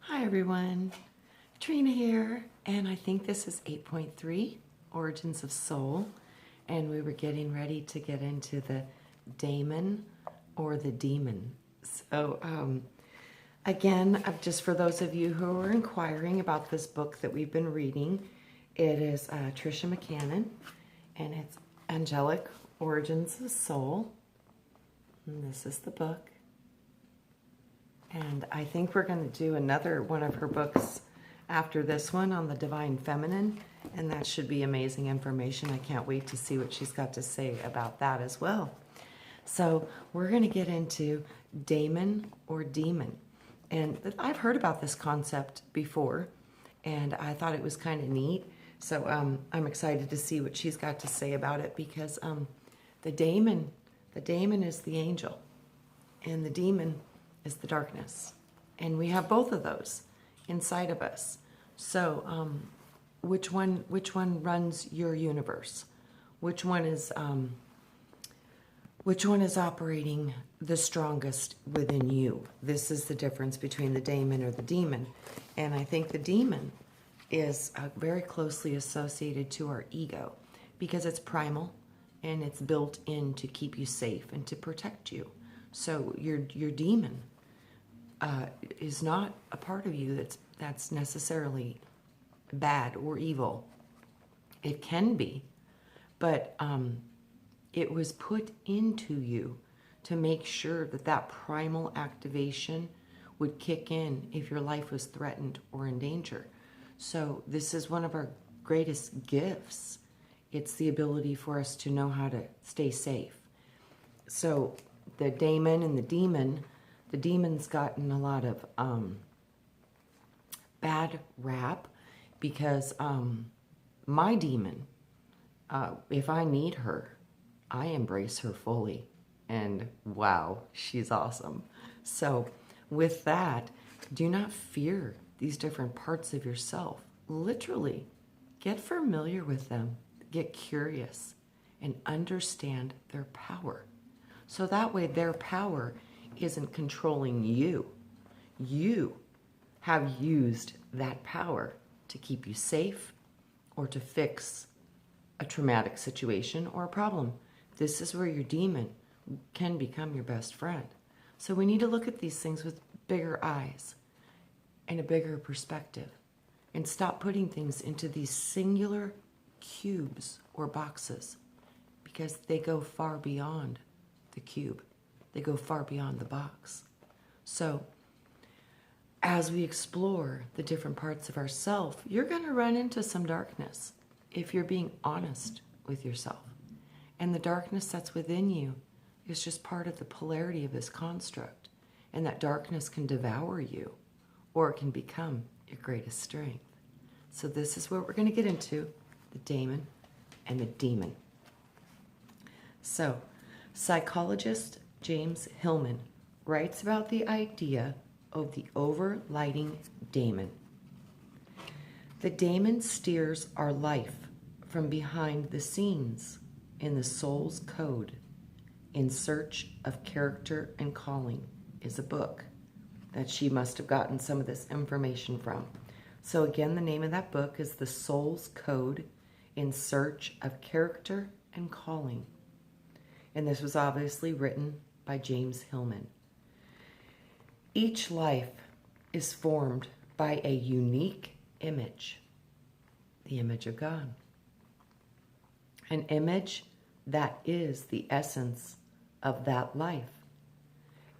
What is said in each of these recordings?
Hi everyone, Trina here, and I think this is 8.3, Origins of Soul, and we were getting ready to get into the daemon or the demon. So again, just for those of you who are inquiring about this book that we've been reading, it is Tricia McCannon, and it's Angelic Origins of Soul, and this is the book. And I think we're going to do another one of her books after this one on the Divine Feminine, and that should be amazing information. I can't wait to see what she's got to say about that as well. So we're going to get into daemon or demon. And I've heard about this concept before, and I thought it was kind of neat. So I'm excited to see what she's got to say about it, because the daemon is the angel, and the demon is the darkness, and we have both of those inside of us. So which one runs your universe? Which one is operating the strongest within you? This is the difference between the daemon or the demon. And I think the demon is very closely associated to our ego, because it's primal and it's built in to keep you safe and to protect you. So your demon is not a part of you that's necessarily bad or evil. It can be, but it was put into you to make sure that that primal activation would kick in if your life was threatened or in danger. So this is one of our greatest gifts. It's the ability for us to know how to stay safe. So the daemon and the demon, the demon's gotten a lot of bad rap, because my demon, if I need her, I embrace her fully. And wow, she's awesome. So with that, do not fear these different parts of yourself. Literally, get familiar with them, get curious, and understand their power. So that way their power isn't controlling you. You have used that power to keep you safe or to fix a traumatic situation or a problem. This is where your demon can become your best friend. So we need to look at these things with bigger eyes and a bigger perspective, and stop putting things into these singular cubes or boxes, because they go far beyond the cube. They go far beyond the box. So as we explore the different parts of ourself, you're going to run into some darkness if you're being honest with yourself. And the darkness that's within you is just part of the polarity of this construct. And that darkness can devour you, or it can become your greatest strength. So this is what we're going to get into, the daemon and the demon. So psychologist James Hillman writes about the idea of the overlighting daemon. The daemon steers our life from behind the scenes in the soul's code. In Search of Character and Calling is a book that she must have gotten some of this information from. So again, the name of that book is The Soul's Code in Search of Character and Calling. And this was obviously written by James Hillman. Each life is formed by a unique image, the image of God. An image that is the essence of that life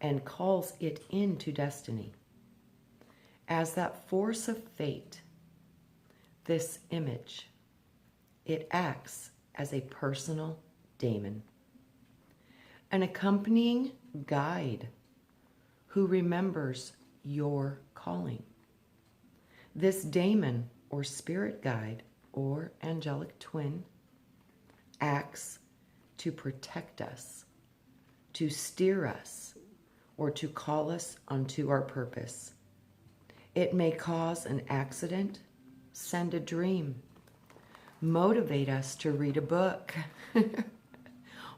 and calls it into destiny. As that force of fate, this image, it acts as a personal daemon, an accompanying guide who remembers your calling. This daemon or spirit guide or angelic twin acts to protect us, to steer us, or to call us onto our purpose. It may cause an accident, send a dream, motivate us to read a book,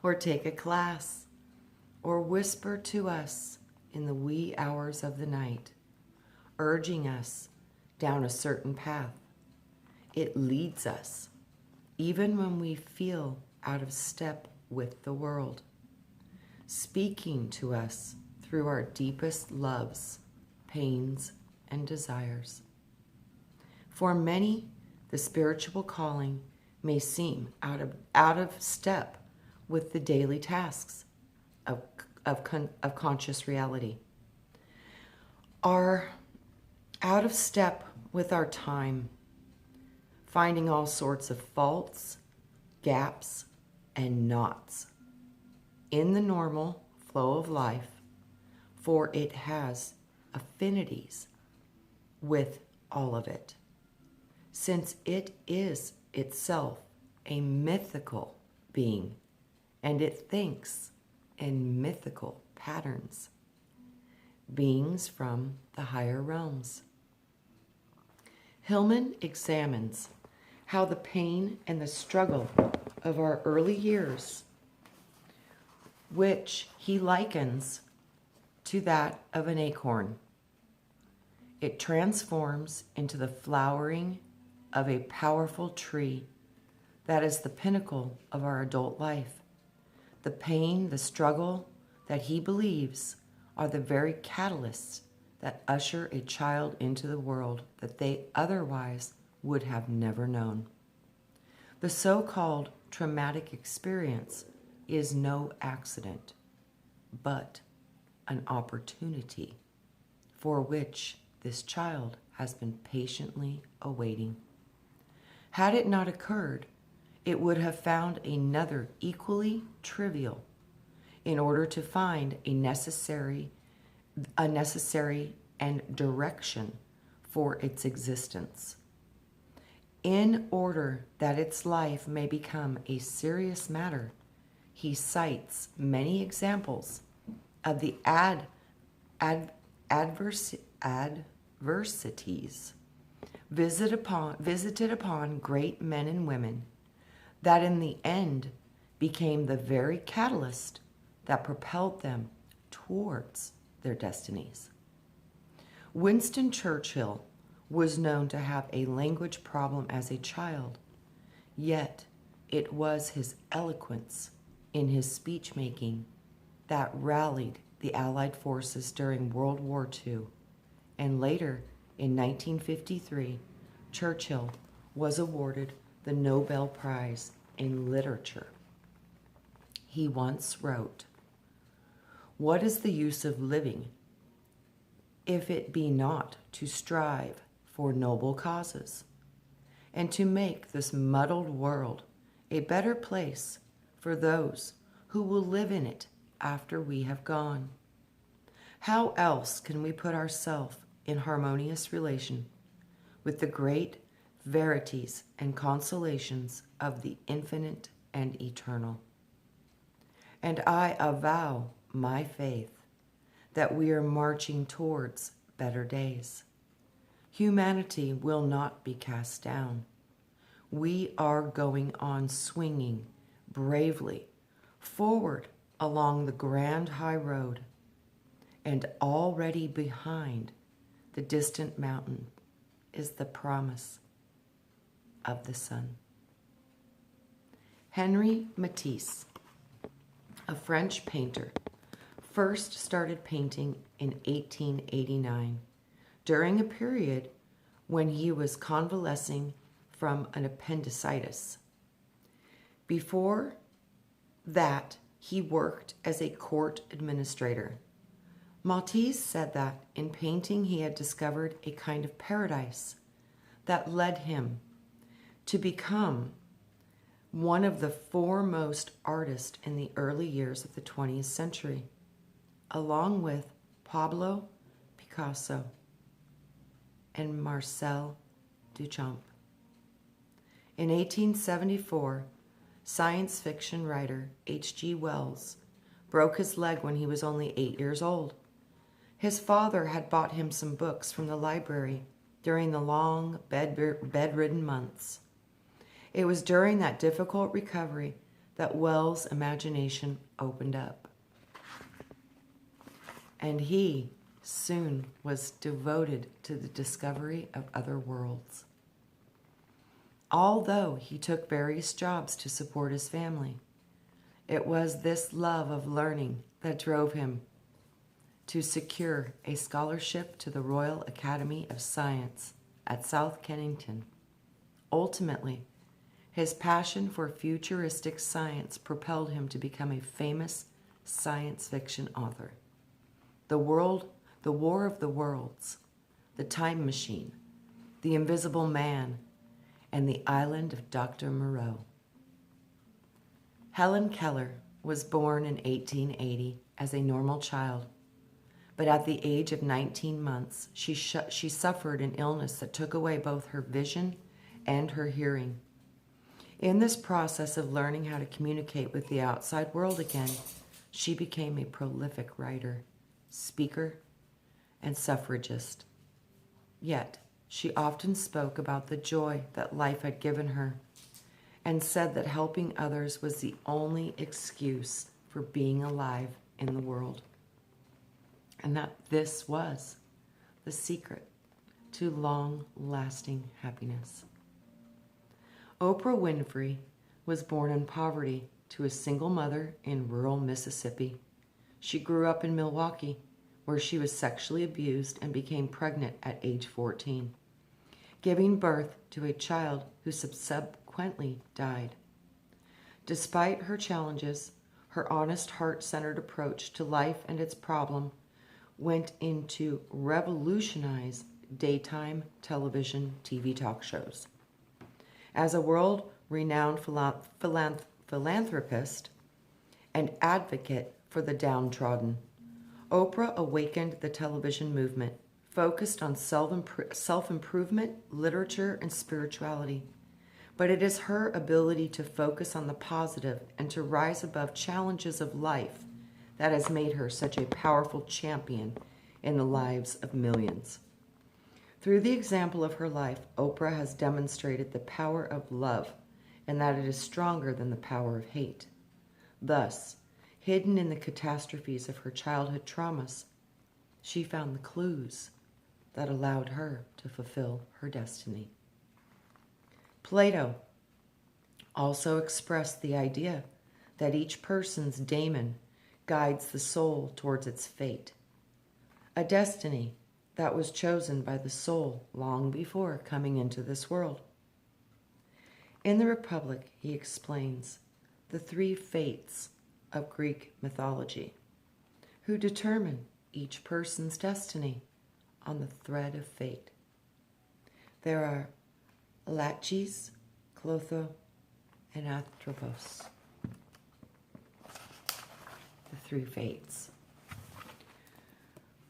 or take a class, or whisper to us in the wee hours of the night, urging us down a certain path. It leads us, even when we feel out of step with the world, speaking to us through our deepest loves, pains, and desires. For many, the spiritual calling may seem out of step with the daily tasks of conscious reality, are out of step with our time, finding all sorts of faults, gaps, and knots in the normal flow of life, for it has affinities with all of it, since it is itself a mythical being, and it thinks in mythical patterns, beings from the higher realms. Hillman examines how the pain and the struggle of our early years, which he likens to that of an acorn, it transforms into the flowering of a powerful tree that is the pinnacle of our adult life. The pain, the struggle that he believes are the very catalysts that usher a child into the world that they otherwise would have never known. The so-called traumatic experience is no accident, but an opportunity for which this child has been patiently awaiting. Had it not occurred, it would have found another equally trivial in order to find a necessary and direction for its existence. In order that its life may become a serious matter, he cites many examples of the adversities visited upon great men and women that in the end became the very catalyst that propelled them towards their destinies. Winston Churchill was known to have a language problem as a child, yet it was his eloquence in his speech making that rallied the Allied forces during World War II, and later in 1953, Churchill was awarded the Nobel Prize in Literature. He once wrote, "What is the use of living if it be not to strive for noble causes, and to make this muddled world a better place for those who will live in it after we have gone? How else can we put ourselves in harmonious relation with the great verities and consolations of the infinite and eternal? And I avow my faith that we are marching towards better days. Humanity will not be cast down. We are going on swinging bravely forward along the grand high road, and already behind the distant mountain is the promise of the sun." Henri Matisse, a French painter, first started painting in 1889 during a period when he was convalescing from an appendicitis. Before that, he worked as a court administrator. Matisse said that in painting he had discovered a kind of paradise that led him to become one of the foremost artists in the early years of the 20th century, along with Pablo Picasso and Marcel Duchamp. In 1874, science fiction writer H.G. Wells broke his leg when he was only 8 years old. His father had bought him some books from the library during the long bedridden months. It was during that difficult recovery that Wells' imagination opened up, and he soon was devoted to the discovery of other worlds. Although he took various jobs to support his family, it was this love of learning that drove him to secure a scholarship to the Royal Academy of Science at South Kennington. Ultimately, his passion for futuristic science propelled him to become a famous science fiction author. The War of the Worlds, The Time Machine, The Invisible Man, and The Island of Dr. Moreau. Helen Keller was born in 1880 as a normal child, but at the age of 19 months, she suffered an illness that took away both her vision and her hearing. In this process of learning how to communicate with the outside world again, she became a prolific writer, speaker, and suffragist. Yet, she often spoke about the joy that life had given her and said that helping others was the only excuse for being alive in the world. And that this was the secret to long-lasting happiness. Oprah Winfrey was born in poverty to a single mother in rural Mississippi. She grew up in Milwaukee, where she was sexually abused and became pregnant at age 14, giving birth to a child who subsequently died. Despite her challenges, her honest, heart-centered approach to life and its problem went into revolutionize daytime television TV talk shows. As a world-renowned philanthropist and advocate for the downtrodden, Oprah awakened the television movement, focused on self-improvement, literature, and spirituality. But it is her ability to focus on the positive and to rise above challenges of life that has made her such a powerful champion in the lives of millions. Through the example of her life, Oprah has demonstrated the power of love and that it is stronger than the power of hate. Thus, hidden in the catastrophes of her childhood traumas, she found the clues that allowed her to fulfill her destiny. Plato also expressed the idea that each person's daemon guides the soul towards its fate, a destiny that was chosen by the soul long before coming into this world. In the Republic, he explains the three fates of Greek mythology, who determine each person's destiny on the thread of fate. There are Lachis, Clotho, and Atropos, the three fates.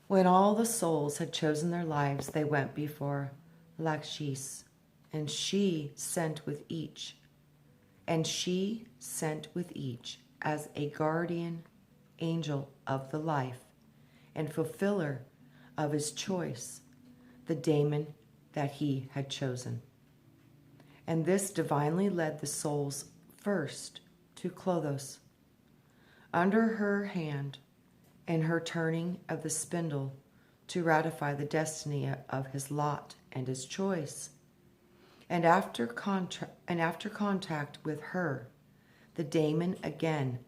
When all the souls had chosen their lives, they went before Lachis, and she sent with each as a guardian angel of the life and fulfiller of his choice, the daemon that he had chosen. And this divinely led the souls first to Clothos. Under her hand and her turning of the spindle to ratify the destiny of his lot and his choice. And after contact with her, the daemon again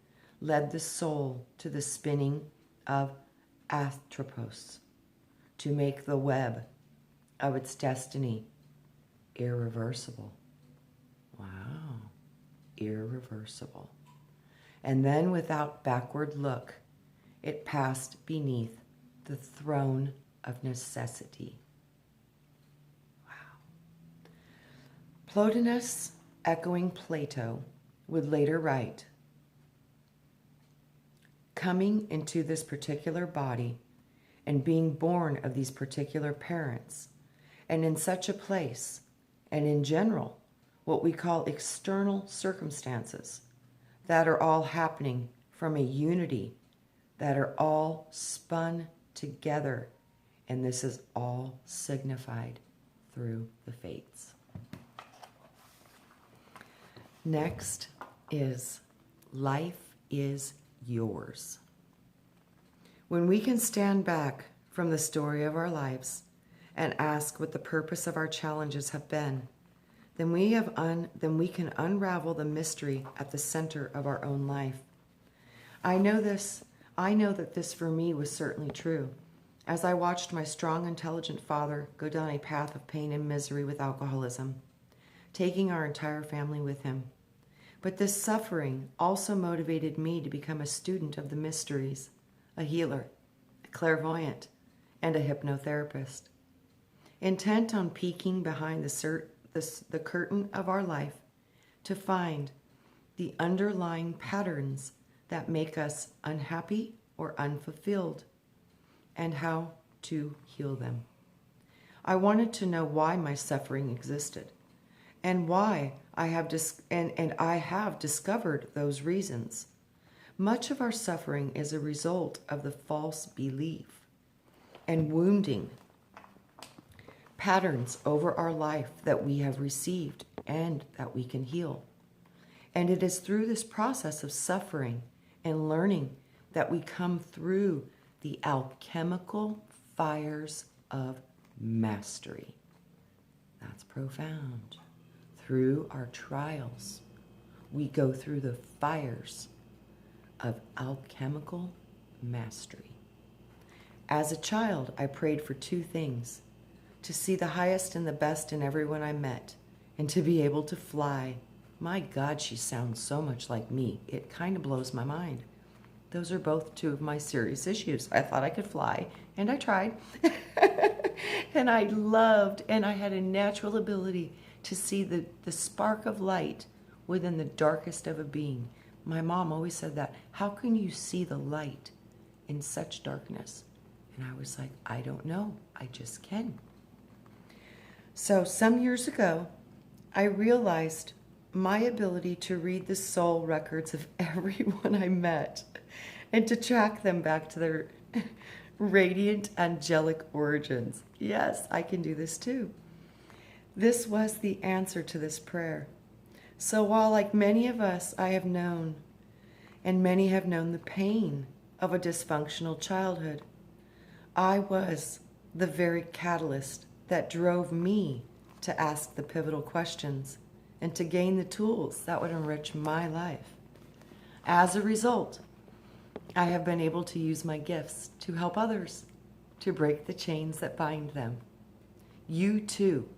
led the soul to the spinning of Atropos to make the web of its destiny irreversible. Wow, irreversible. And then without backward look, it passed beneath the throne of necessity. Wow. Plotinus, echoing Plato, would later write, coming into this particular body and being born of these particular parents, and in such a place, and in general, what we call external circumstances that are all happening from a unity that are all spun together, and this is all signified through the fates. Next is life is yours. When we can stand back from the story of our lives and ask what the purpose of our challenges have been, then we can unravel the mystery at the center of our own life. I know that this for me was certainly true, as I watched my strong, intelligent father go down a path of pain and misery with alcoholism, taking our entire family with him. But this suffering also motivated me to become a student of the mysteries, a healer, a clairvoyant, and a hypnotherapist. Intent on peeking behind the curtain of our life to find the underlying patterns that make us unhappy or unfulfilled and how to heal them. I wanted to know why my suffering existed and why I have discovered those reasons. Much of our suffering is a result of the false belief and wounding patterns over our life that we have received and that we can heal. And it is through this process of suffering and learning that we come through the alchemical fires of mastery. That's profound. Through our trials, we go through the fires of alchemical mastery. As a child, I prayed for two things: to see the highest and the best in everyone I met, and to be able to fly. My God, she sounds so much like me. It kind of blows my mind. Those are both two of my serious issues. I thought I could fly, and I tried. And I loved, and I had a natural ability to see the spark of light within the darkest of a being. My mom always said that. How can you see the light in such darkness? And I was like, I don't know. I just can. So some years ago, I realized my ability to read the soul records of everyone I met and to track them back to their radiant angelic origins. Yes, I can do this too. This was the answer to this prayer. So while, like many of us, I have known, and many have known the pain of a dysfunctional childhood, I was the very catalyst that drove me to ask the pivotal questions and to gain the tools that would enrich my life. As a result, I have been able to use my gifts to help others to break the chains that bind them. You too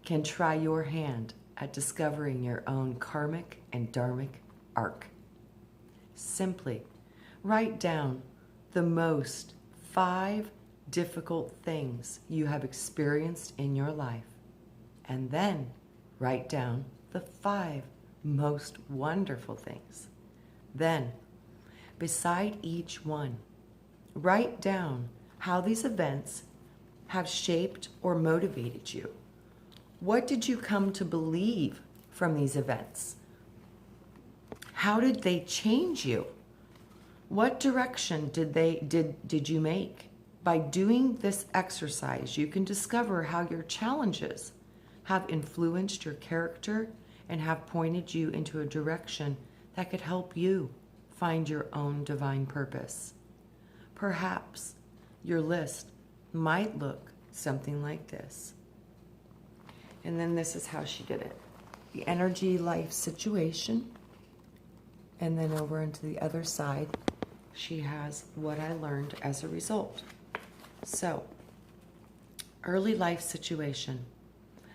can try your hand at discovering your own karmic and dharmic arc. Simply write down the most 5 difficult things you have experienced in your life, and then write down the 5 most wonderful things. Then, beside each one, write down how these events have shaped or motivated you. What did you come to believe from these events? How did they change you? What direction did you make? By doing this exercise, you can discover how your challenges have influenced your character and have pointed you into a direction that could help you find your own divine purpose. Perhaps your list might look something like this. And then this is how she did it. The energy, life, situation. And then over into the other side, she has what I learned as a result. So, early life situation.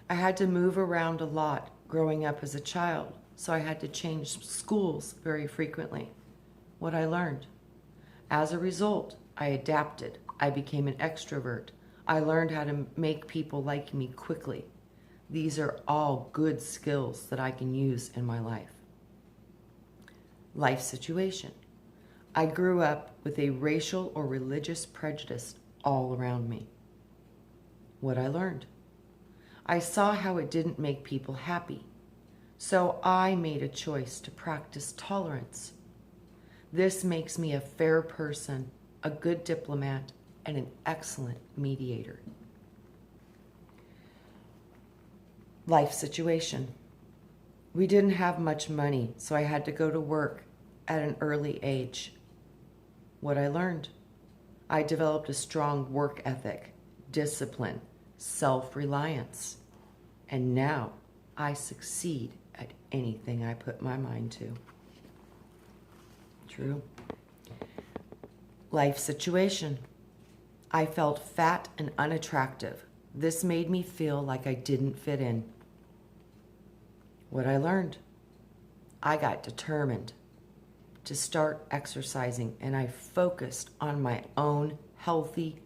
I had to move around a lot growing up as a child, so I had to change schools very frequently. What I learned. As a result, I adapted. I became an extrovert. I learned how to make people like me quickly. These are all good skills that I can use in my life. Life situation. I grew up with a racial or religious prejudice all around me. What I learned. I saw how it didn't make people happy, so I made a choice to practice tolerance. This makes me a fair person, a good diplomat, and an excellent mediator. Life situation. We didn't have much money, so I had to go to work at an early age. What I learned. I developed a strong work ethic, discipline, self-reliance, and now I succeed at anything I put my mind to. True. Life situation. I felt fat and unattractive. This made me feel like I didn't fit in. What I learned. I got determined to start exercising, and I focused on my own healthy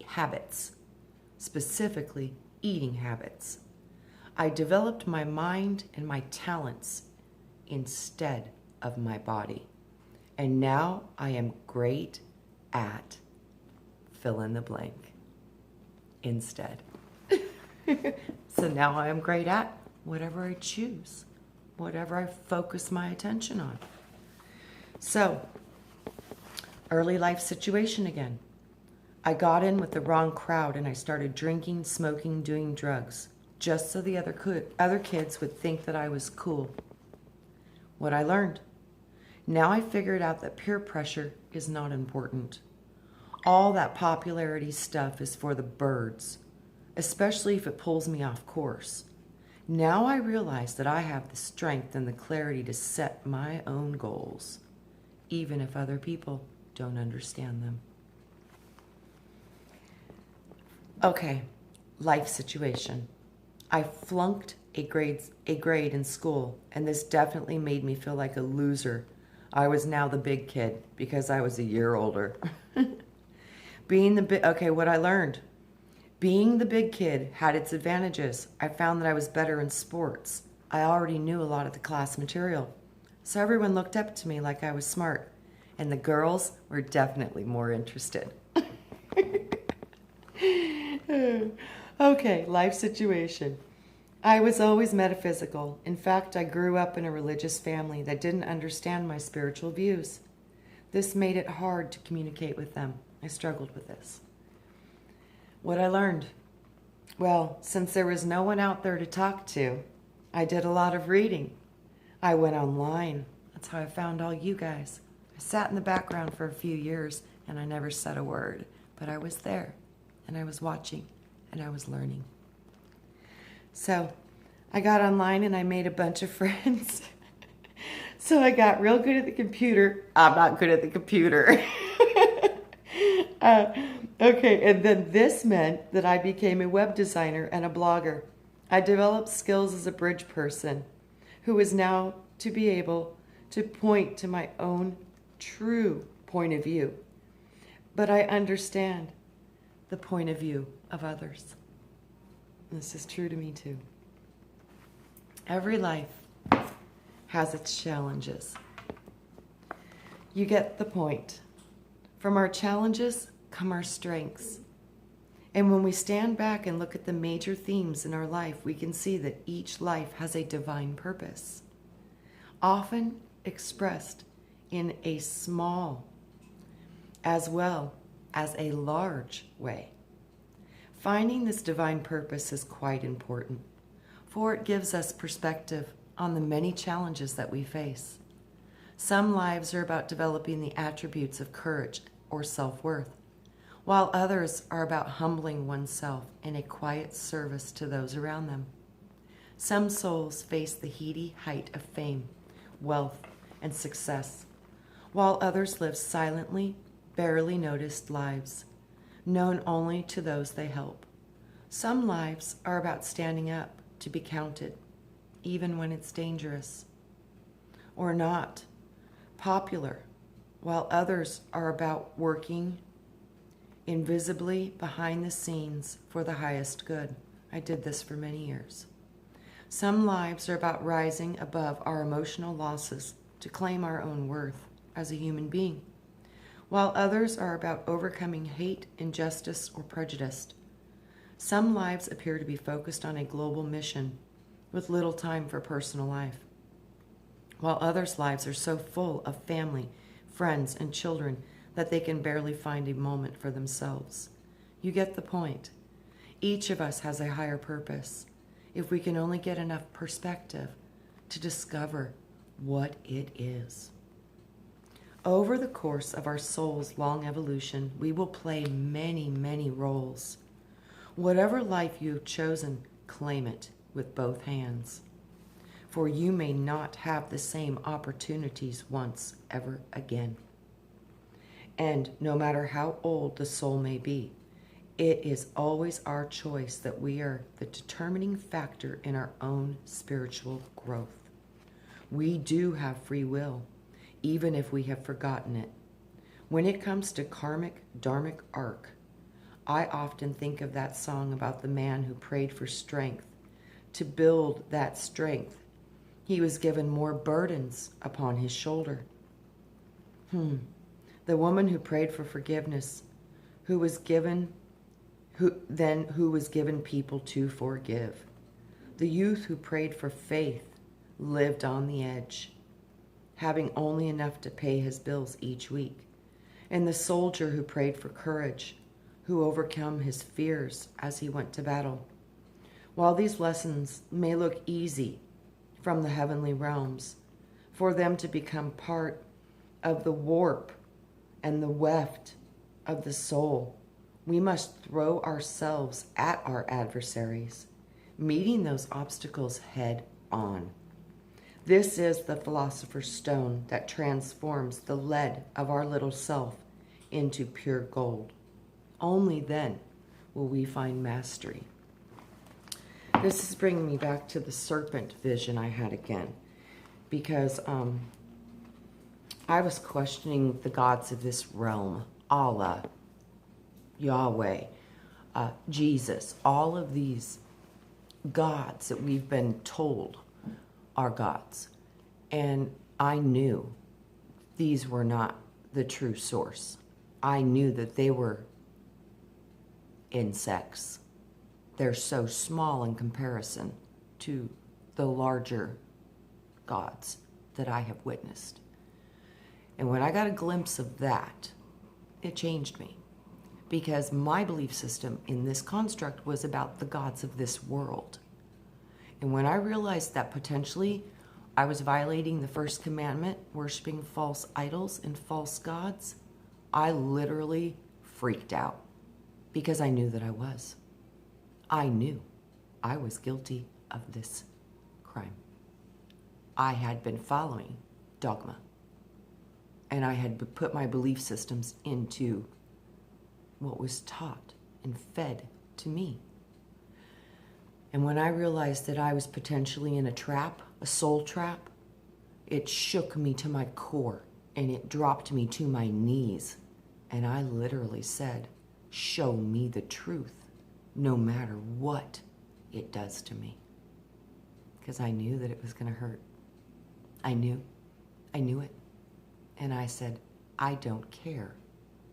habits, specifically eating habits. I developed my mind and my talents instead of my body. And now I am great at fill in the blank instead. So now I am great at whatever I choose, whatever I focus my attention on. So, early life situation again. I got in with the wrong crowd and I started drinking, smoking, doing drugs, just so the other kids would think that I was cool. What I learned. Now I figured out that peer pressure is not important. All that popularity stuff is for the birds, especially if it pulls me off course. Now I realize that I have the strength and the clarity to set my own goals, even if other people don't understand them. Okay, life situation. I flunked a grade in school, and this definitely made me feel like a loser. I was now the big kid because I was a year older. What I learned. Being the big kid had its advantages. I found that I was better in sports. I already knew a lot of the class material. So everyone looked up to me like I was smart. And the girls were definitely more interested. Okay, life situation. I was always metaphysical. In fact, I grew up in a religious family that didn't understand my spiritual views. This made it hard to communicate with them. I struggled with this. What I learned? Well, since there was no one out there to talk to, I did a lot of reading. I went online. That's how I found all you guys. I sat in the background for a few years and I never said a word, but I was there and I was watching and I was learning. So I got online and I made a bunch of friends. So I got real good at the computer. I'm not good at the computer. Okay, and then this meant that I became a web designer and a blogger. I developed skills as a bridge person who is now to be able to point to my own true point of view. But I understand the point of view of others. This is true to me too. Every life has its challenges. You get the point. From our challenges come our strengths. And when we stand back and look at the major themes in our life, we can see that each life has a divine purpose, often expressed in a small as well as a large way. Finding this divine purpose is quite important, for it gives us perspective on the many challenges that we face. Some lives are about developing the attributes of courage or self-worth, while others are about humbling oneself in a quiet service to those around them. Some souls face the heady height of fame, wealth, and success, while others live silently, barely noticed lives, known only to those they help. Some lives are about standing up to be counted, even when it's dangerous, or not popular, while others are about working invisibly behind the scenes for the highest good. I did this for many years. Some lives are about rising above our emotional losses to claim our own worth as a human being, while others are about overcoming hate, injustice, or prejudice. Some lives appear to be focused on a global mission with little time for personal life, while others' lives are so full of family, friends, and children that they can barely find a moment for themselves. You get the point. Each of us has a higher purpose, if we can only get enough perspective to discover what it is. Over the course of our soul's long evolution, we will play many, many roles. Whatever life you have chosen, claim it with both hands. For you may not have the same opportunities once ever again. And no matter how old the soul may be, it is always our choice that we are the determining factor in our own spiritual growth. We do have free will, even if we have forgotten it. When it comes to karmic, dharmic arc, I often think of that song about the man who prayed for strength. To build that strength, he was given more burdens upon his shoulder. The woman who prayed for forgiveness, who was given people to forgive. The youth who prayed for faith lived on the edge, having only enough to pay his bills each week. And the soldier who prayed for courage, who overcame his fears as he went to battle. While these lessons may look easy from the heavenly realms, for them to become part of the warp and the weft of the soul, we must throw ourselves at our adversaries, meeting those obstacles head on. This is the philosopher's stone that transforms the lead of our little self into pure gold. Only then will we find mastery. This is bringing me back to the serpent vision I had again, because I was questioning the gods of this realm, Allah, Yahweh, Jesus, all of these gods that we've been told are gods. And I knew these were not the true source. I knew that they were insects. They're so small in comparison to the larger gods that I have witnessed. And when I got a glimpse of that, it changed me. Because my belief system in this construct was about the gods of this world. And when I realized that potentially I was violating the first commandment, worshiping false idols and false gods, I literally freaked out because I knew that I was. I knew I was guilty of this crime. I had been following dogma, and I had put my belief systems into what was taught and fed to me. And when I realized that I was potentially in a trap, a soul trap, it shook me to my core and it dropped me to my knees. And I literally said, show me the truth, no matter what it does to me. Because I knew that it was going to hurt. I knew it. And I said, I don't care.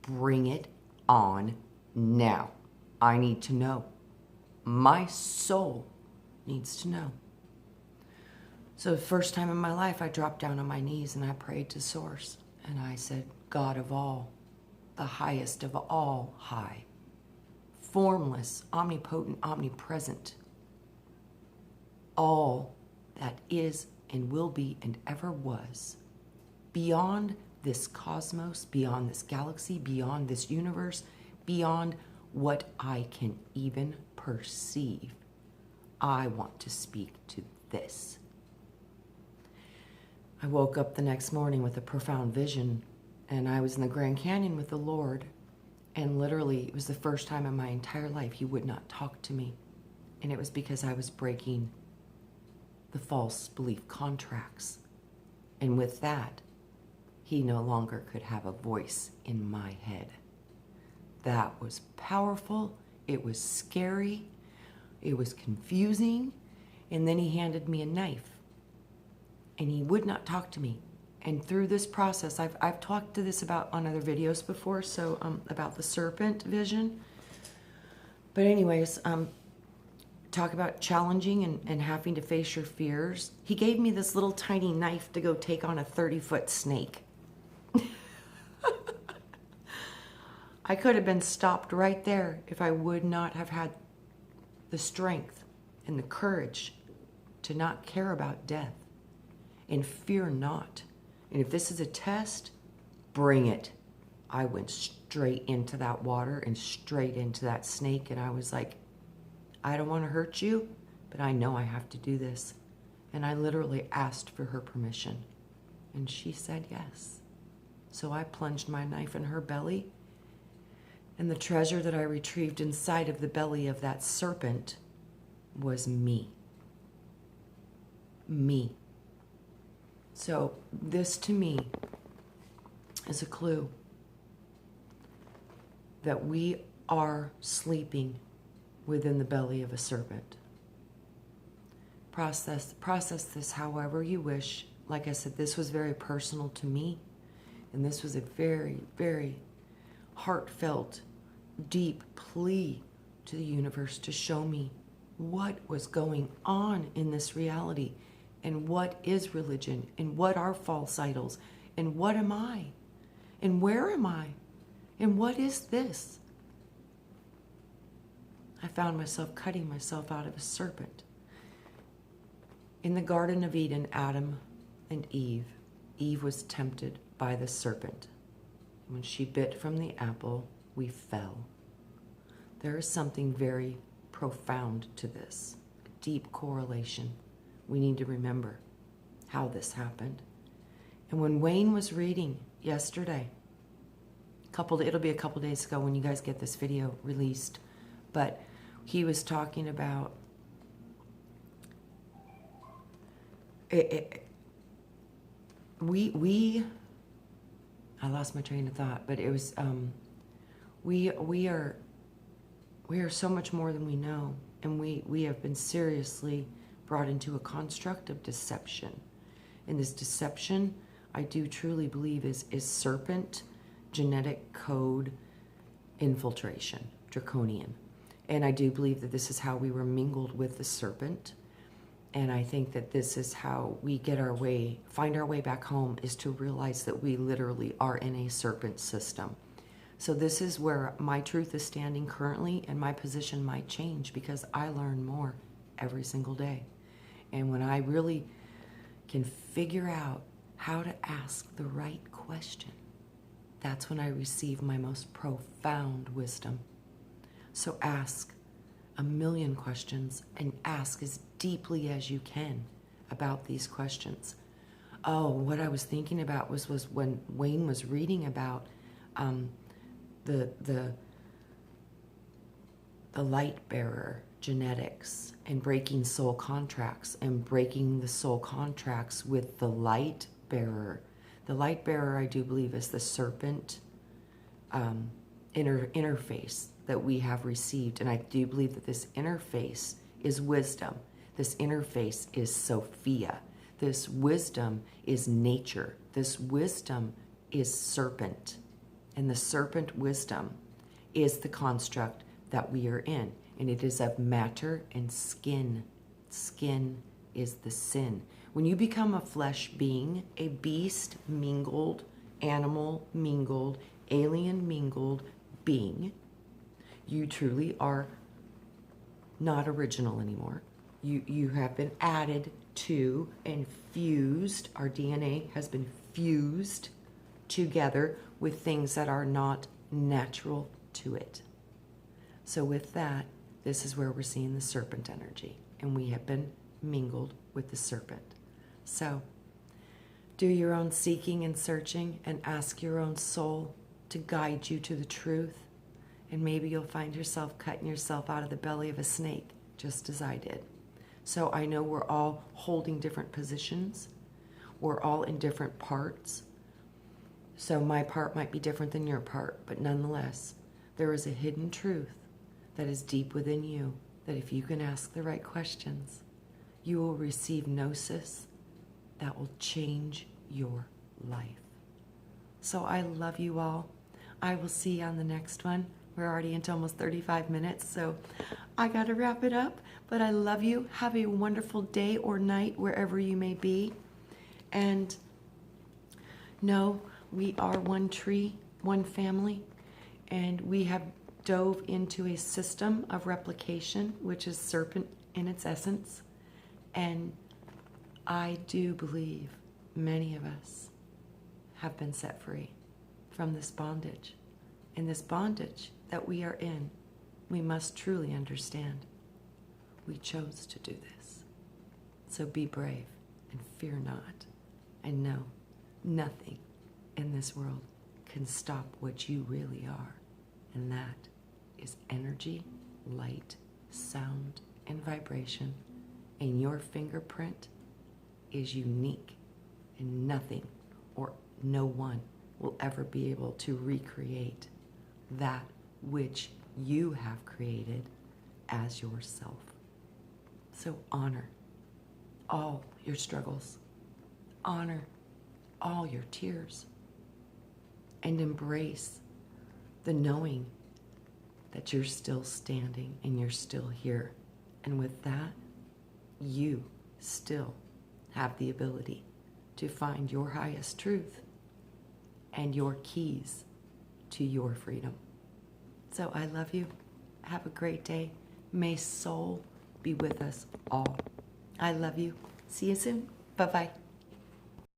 Bring it on now. I need to know. My soul needs to know. So the first time in my life, I dropped down on my knees and I prayed to Source. And I said, God of all, the highest of all high, formless, omnipotent, omnipresent, all that is and will be and ever was, beyond this cosmos, beyond this galaxy, beyond this universe, beyond what I can even perceive. I want to speak to this. I woke up the next morning with a profound vision, and I was in the Grand Canyon with the Lord, and literally it was the first time in my entire life He would not talk to me, and it was because I was breaking the false belief contracts, and with that, He no longer could have a voice in my head. That was powerful, it was scary, it was confusing, and then He handed me a knife. And He would not talk to me. And through this process, I've talked to this about on other videos before, so about the serpent vision. But anyways, talk about challenging and having to face your fears. He gave me this little tiny knife to go take on a 30-foot snake. I could have been stopped right there if I would not have had the strength and the courage to not care about death and fear not. And if this is a test, bring it. I went straight into that water and straight into that snake. And I was like, I don't want to hurt you, but I know I have to do this. And I literally asked for her permission. And she said yes. So I plunged my knife in her belly. And the treasure that I retrieved inside of the belly of that serpent was me. Me. So this to me is a clue that we are sleeping within the belly of a serpent. Process this however you wish. Like I said, this was very personal to me, and this was a very, very heartfelt, deep plea to the universe to show me what was going on in this reality, and what is religion, and what are false idols, and what am I, and where am I, and what is this? I found myself cutting myself out of a serpent. In the Garden of Eden, Adam and Eve was tempted by the serpent. When she bit from the apple, we fell. There is something very profound to this, a deep correlation. We need to remember how this happened. And when Wayne was reading yesterday, it'll be a couple days ago when you guys get this video released, but he was talking about I lost my train of thought, but it was we are so much more than we know, and we have been seriously brought into a construct of deception. And this deception, I do truly believe, is serpent genetic code infiltration, draconian. And I do believe that this is how we were mingled with the serpent. And I think that this is how we find our way back home, is to realize that we literally are in a serpent system. So this is where my truth is standing currently, and my position might change because I learn more every single day. And when I really can figure out how to ask the right question, that's when I receive my most profound wisdom. So ask a million questions, and ask as deeply as you can about these questions. Oh, what I was thinking about was when Wayne was reading about the light bearer genetics and breaking soul contracts, and breaking the soul contracts with the light bearer. The light bearer, I do believe, is the serpent interface that we have received. And I do believe that this interface is wisdom. This interface is Sophia. This wisdom is nature. This wisdom is serpent. And the serpent wisdom is the construct that we are in. And it is of matter and skin. Skin is the sin. When you become a flesh being, a beast mingled, animal mingled, alien mingled being, you truly are not original anymore. You have been added to and fused. Our DNA has been fused together with things that are not natural to it. So with that, this is where we're seeing the serpent energy, and we have been mingled with the serpent. So do your own seeking and searching, and ask your own soul to guide you to the truth. And maybe you'll find yourself cutting yourself out of the belly of a snake, just as I did. So I know we're all holding different positions. We're all in different parts. So my part might be different than your part, but nonetheless, there is a hidden truth that is deep within you, that if you can ask the right questions, you will receive gnosis that will change your life. So I love you all. I will see you on the next one. We're already into almost 35 minutes, so I got to wrap it up. But I love you. Have a wonderful day or night wherever you may be. And know we are one tree, one family, and we have dove into a system of replication, which is serpent in its essence. And I do believe many of us have been set free. from this bondage. And this bondage that we are in, we must truly understand. We chose to do this. So be brave and fear not. And know, nothing in this world can stop what you really are. And that is energy, light, sound, and vibration. And your fingerprint is unique. And nothing or no one will ever be able to recreate that which you have created as yourself. So honor all your struggles. Honor all your tears. And embrace the knowing that you're still standing and you're still here. And with that, you still have the ability to find your highest truth and your keys to your freedom. So I love you. Have a great day. May soul be with us all. I love you. See you soon. Bye-bye.